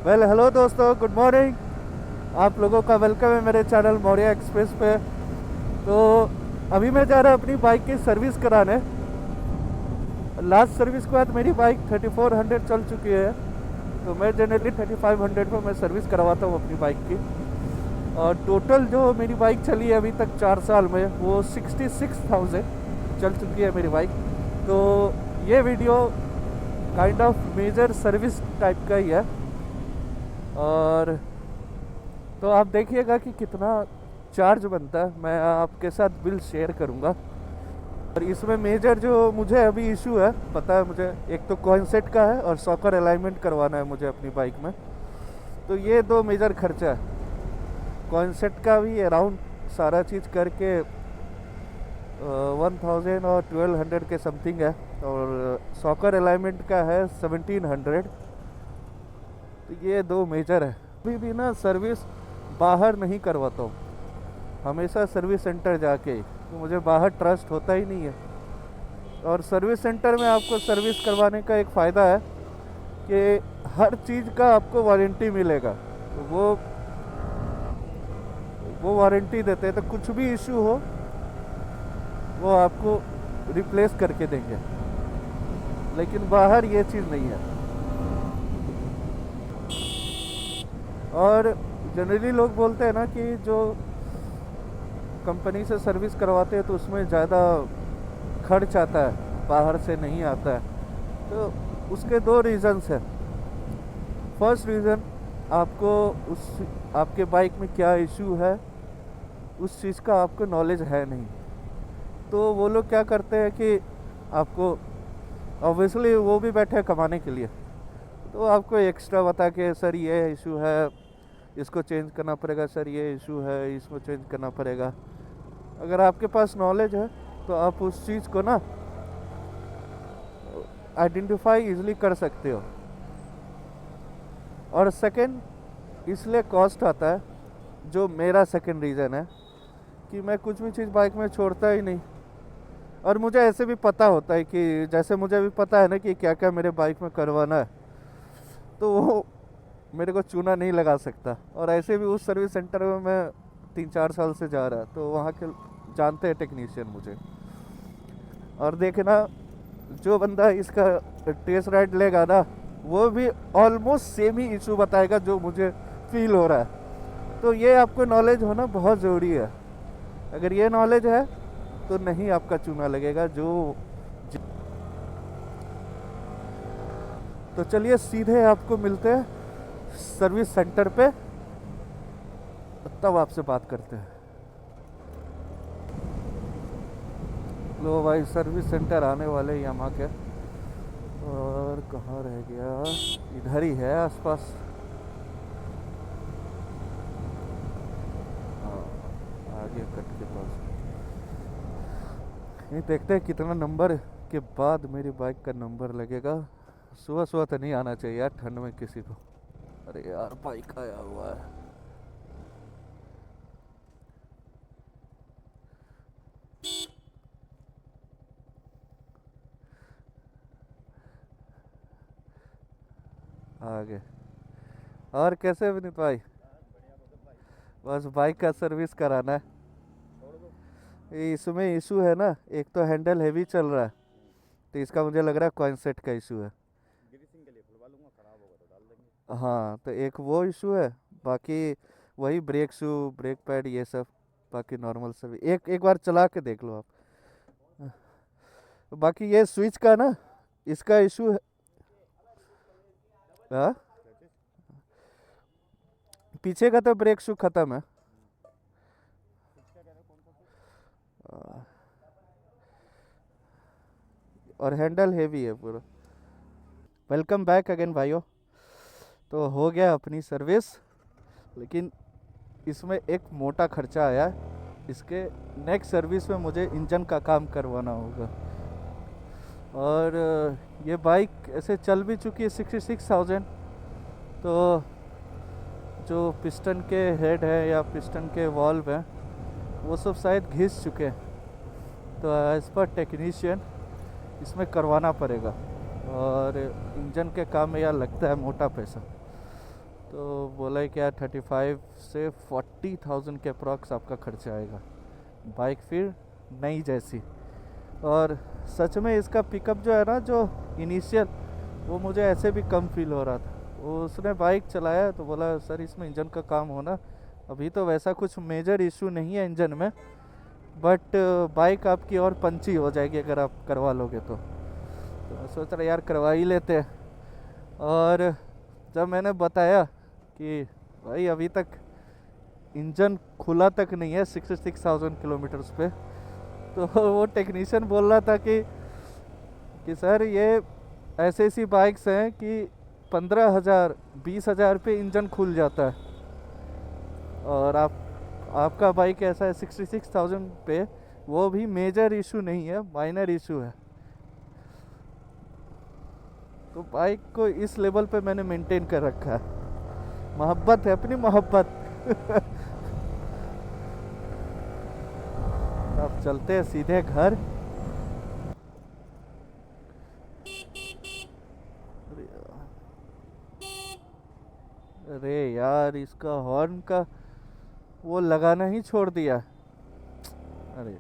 Hello दोस्तों, good morning. आप लोगों का वेलकम है मेरे चैनल मौर्य एक्सप्रेस पे। तो अभी मैं जा रहा हूँ अपनी बाइक की सर्विस कराने। लास्ट सर्विस के बाद मेरी बाइक 3400 चल चुकी है। तो मैं जनरली 3500 पर मैं सर्विस करवाता हूँ अपनी बाइक की। और टोटल जो मेरी बाइक चली है अभी तक 4 साल में, वो 66,000 चल चुकी है मेरी बाइक। तो ये video kind of major service type का ही है। और तो आप देखिएगा कि कितना चार्ज बनता है, मैं आपके साथ बिल शेयर करूंगा। और इसमें मेजर जो मुझे अभी इशू है पता है मुझे, एक तो कॉइन सेट का है और सॉकर अलाइनमेंट करवाना है मुझे अपनी बाइक में। तो ये दो मेजर खर्चा है। कॉइन सेट का भी अराउंड सारा चीज़ करके 1000 और 1200 के समथिंग है। और सॉकर अलाइनमेंट का है 1700। तो ये दो मेजर है। अभी भी ना सर्विस बाहर नहीं करवाता हूँ, हमेशा सर्विस सेंटर जाके, तो मुझे बाहर ट्रस्ट होता ही नहीं है। और सर्विस सेंटर में आपको सर्विस करवाने का एक फ़ायदा है कि हर चीज़ का आपको वारंटी मिलेगा। तो वो वारंटी देते हैं, तो कुछ भी इशू हो वो आपको रिप्लेस करके देंगे। लेकिन बाहर ये चीज़ नहीं है। और जनरली लोग बोलते हैं ना कि जो कंपनी से सर्विस करवाते हैं तो उसमें ज़्यादा खर्च आता है, बाहर से नहीं आता है। तो उसके दो रीज़न्स हैं। फर्स्ट रीज़न, आपको उस आपके बाइक में क्या इशू है उस चीज़ का आपको नॉलेज है नहीं। तो वो लोग क्या करते हैं कि आपको, ऑब्वियसली वो भी बैठे हैं कमाने के लिए, तो आपको एक्स्ट्रा बता के सर ये इशू है, इसको चेंज करना पड़ेगा, सर ये इशू है, इसको चेंज करना पड़ेगा। अगर आपके पास नॉलेज है तो आप उस चीज़ को ना आइडेंटिफाई इजीली कर सकते हो। और सेकंड इसलिए कॉस्ट आता है, जो मेरा सेकंड रीज़न है कि मैं कुछ भी चीज़ बाइक में छोड़ता ही नहीं। और मुझे ऐसे भी पता होता है कि जैसे मुझे भी पता है ना कि क्या क्या मेरे बाइक में करवाना है, तो वो मेरे को चूना नहीं लगा सकता। और ऐसे भी उस सर्विस सेंटर में मैं 3-4 साल से जा रहा, तो वहाँ के जानते हैं टेक्नीशियन मुझे। और देखना, जो बंदा इसका टेस्ट राइड लेगा ना, वो भी ऑलमोस्ट सेम ही इशू बताएगा जो मुझे फील हो रहा है। तो ये आपको नॉलेज होना बहुत ज़रूरी है। अगर ये नॉलेज है तो नहीं आपका चूना लगेगा। तो चलिए सीधे आपको मिलते हैं सर्विस सेंटर पे, तब आपसे बात करते हैं। लो भाई, सर्विस सेंटर आने वाले यामा के। और कहाँ रह गया, इधर ही है आसपास। हाँ, आगे कट के पास। ये देखते हैं कितना नंबर के बाद मेरी बाइक का नंबर लगेगा। सुबह सुबह तो नहीं आना चाहिए यार, ठंड में किसी को। अरे यार, बाइक आया हुआ है। आगे। और कैसे विनीत भाई? बस बाइक का सर्विस कराना है। इसमें इशू है ना, एक तो हैंडल हेवी चल रहा है, तो इसका मुझे लग रहा है कॉइन सेट का इशू है। हाँ, तो एक वो इशू है। बाकी वही ब्रेक शू, ब्रेक पैड, ये सब बाकी नॉर्मल सब। एक एक बार चला के देख लो आप। बाकी ये स्विच का ना, इसका इशू है। हाँ, पीछे का तो ब्रेक शू खत्म है। और हैंडल हेवी है पूरा। वेलकम बैक अगेन भाइयों। तो हो गया अपनी सर्विस, लेकिन इसमें एक मोटा खर्चा आया है। इसके नेक्स्ट सर्विस में मुझे इंजन का काम करवाना होगा। और ये बाइक ऐसे चल भी चुकी है 66,000। तो जो पिस्टन के हेड है या पिस्टन के वॉल्व हैं, वो सब शायद घिस चुके हैं। तो एज़ पर टेक्नीशियन इसमें करवाना पड़ेगा। और इंजन के काम में यार लगता है मोटा पैसा। तो बोला है क्या 35 से 40,000 के अप्रॉक्स आपका खर्चा आएगा। बाइक फिर नई जैसी। और सच में इसका पिकअप जो है ना, जो इनिशियल, वो मुझे ऐसे भी कम फील हो रहा था। वो उसने बाइक चलाया तो बोला सर इसमें इंजन का काम होना, अभी तो वैसा कुछ मेजर इशू नहीं है इंजन में, बट बाइक आपकी और पंची हो जाएगी अगर आप करवा लोगे तो मैं सोच रहा यार करवा ही लेते हैं। और जब मैंने बताया कि भाई अभी तक इंजन खुला तक नहीं है 66,000 किलोमीटर्स पे, तो वो टेक्नीशियन बोल रहा था कि सर ये ऐसी ऐसी बाइक्स हैं कि 15,000 20,000 पे इंजन खुल जाता है, और आपका बाइक ऐसा है 66,000 पे, वो भी मेजर इशू नहीं है, माइनर इशू है। तो बाइक को इस लेवल पे मैंने मेंटेन कर रखा है, मोहब्बत है, अपनी मोहब्बत। अब चलते हैं सीधे घर। अरे यार इसका हॉर्न का वो लगाना ही छोड़ दिया। अरे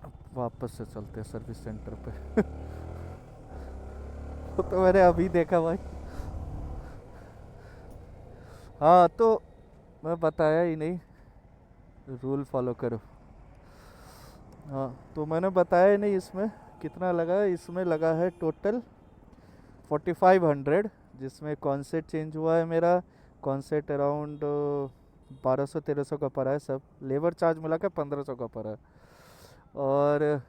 अब वापस से चलते हैं सर्विस सेंटर पे। वो तो मैंने अभी देखा भाई। हाँ तो मैं बताया ही नहीं, रूल फॉलो करो। हाँ तो मैंने बताया ही नहीं इसमें कितना लगा है। इसमें लगा है टोटल 4500, जिसमें कॉन्सेट चेंज हुआ है मेरा। कॉन्सेट अराउंड 1200-1300 का पड़ा है, सब लेबर चार्ज मिला के 1500 का पड़ा है। और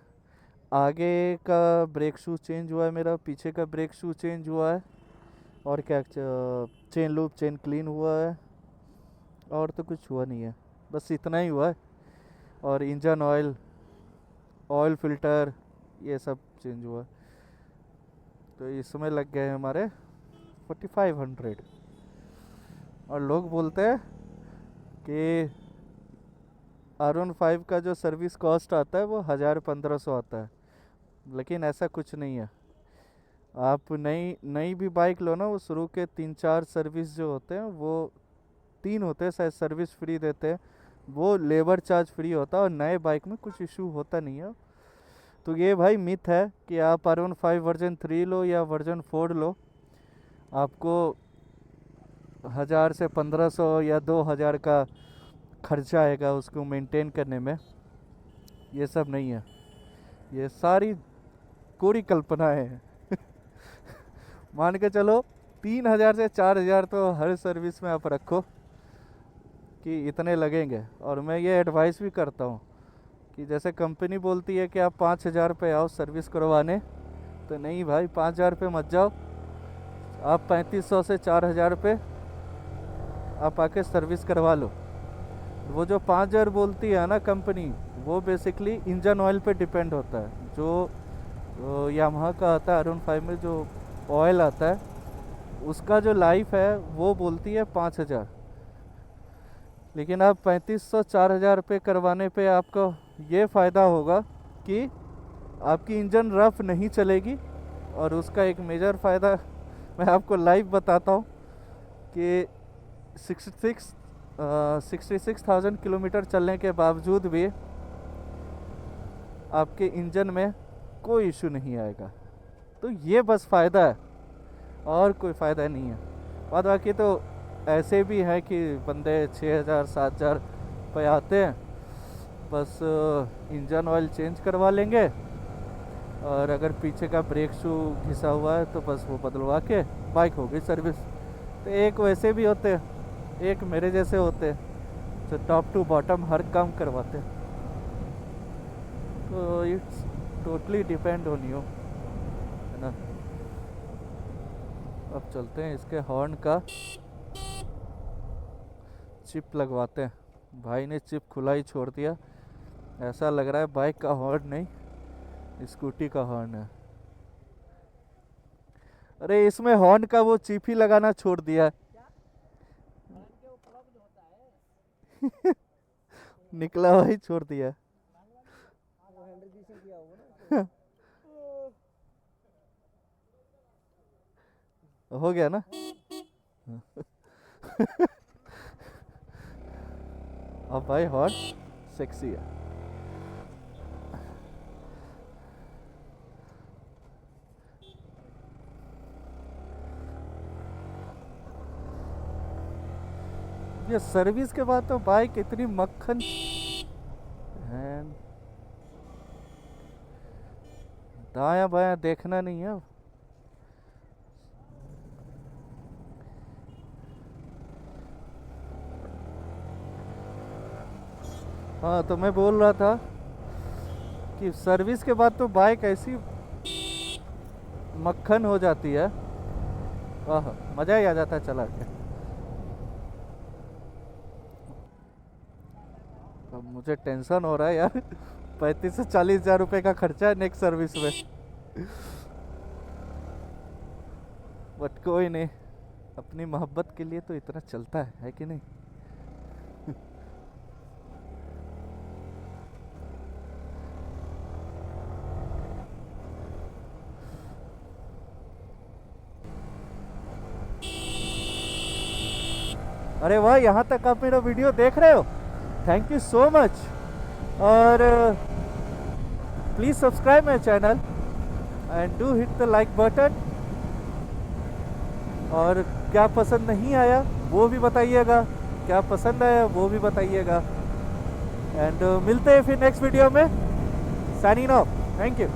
आगे का ब्रेक शू चेंज हुआ है मेरा, पीछे का ब्रेक शू चेंज हुआ है, और क्या चेन लूप चेन क्लीन हुआ है, और तो कुछ हुआ नहीं है, बस इतना ही हुआ है। और इंजन ऑयल, ऑयल फिल्टर, ये सब चेंज हुआ है। तो इसमें लग गए हमारे 4500। और लोग बोलते हैं कि R15 का जो सर्विस कॉस्ट आता है वो 1,000-1,500 आता है, लेकिन ऐसा कुछ नहीं है। आप नई नई भी बाइक लो ना, वो शुरू के 3-4 सर्विस जो होते हैं, वो 3 होते हैं शायद, सर्विस फ्री देते हैं, वो लेबर चार्ज फ्री होता है, और नए बाइक में कुछ इशू होता नहीं है। तो ये भाई मिथ है कि आप R15 वर्जन 3 लो या वर्जन 4 लो, आपको 1,000 से 1,500 या 2,000 का खर्चा आएगा उसको मेंटेन करने में। ये सब नहीं है, ये सारी कोरी कल्पनाएं हैं। मान के चलो 3,000 से 4,000 तो हर सर्विस में आप रखो कि इतने लगेंगे। और मैं ये एडवाइस भी करता हूँ कि जैसे कंपनी बोलती है कि आप 5,000 पे आओ सर्विस करवाने, तो नहीं भाई 5,000 पे मत जाओ, आप 3,500 से 4,000 पे आप आके सर्विस करवा लो। वो जो 5,000 बोलती है ना कंपनी, वो बेसिकली इंजन ऑयल पे डिपेंड होता है। जो यामाहा का आता है R15 में जो ऑयल आता है, उसका जो लाइफ है वो बोलती है 5,000। लेकिन आप 3,500-4,000 पे करवाने पे आपको ये फ़ायदा होगा कि आपकी इंजन रफ नहीं चलेगी। और उसका एक मेजर फ़ायदा मैं आपको लाइव बताता हूँ कि 66,000 किलोमीटर चलने के बावजूद भी आपके इंजन में कोई इशू नहीं आएगा। तो ये बस फ़ायदा है, और कोई फ़ायदा नहीं है। बाद बाकी तो ऐसे भी है कि बंदे 6,000-7,000 पे आते हैं, बस इंजन ऑयल चेंज करवा लेंगे, और अगर पीछे का ब्रेक शू घिसा हुआ है तो बस वो बदलवा के बाइक हो गई सर्विस। तो एक वैसे भी होते हैं, एक मेरे जैसे होते हैं जो टॉप टू बॉटम हर काम करवाते हैं। तो it's totally depend on you, है ना। अब चलते हैं इसके हॉर्न का चिप लगवाते हैं। भाई ने चिप खुला ही छोड़ दिया, ऐसा लग रहा है बाइक का हॉर्न नहीं स्कूटी का हॉर्न है। अरे इसमें हॉर्न का वो चिप ही लगाना छोड़ दिया है। निकला वही छोड़ दिया। हो गया ना। अब भाई हॉर्न सेक्सी है। ये सर्विस के बाद तो बाइक इतनी मक्खन है, दायां बायां देखना नहीं है। हाँ तो मैं बोल रहा था कि सर्विस के बाद तो बाइक ऐसी मक्खन हो जाती है, आह मज़ा ही आ जाता है चला के। अब मुझे टेंशन हो रहा है यार, 35 से 40 हज़ार रुपये का खर्चा है नेक्स्ट सर्विस में। बट कोई नहीं, अपनी मोहब्बत के लिए तो इतना चलता है कि नहीं। अरे वाह, यहाँ तक आप मेरा वीडियो देख रहे हो, थैंक यू सो मच। और please subscribe my channel and do hit the like button. और क्या पसंद नहीं आया वो भी बताइएगा, क्या पसंद आया वो भी बताइएगा। एंड मिलते हैं फिर नेक्स्ट वीडियो में। Signing off, thank you.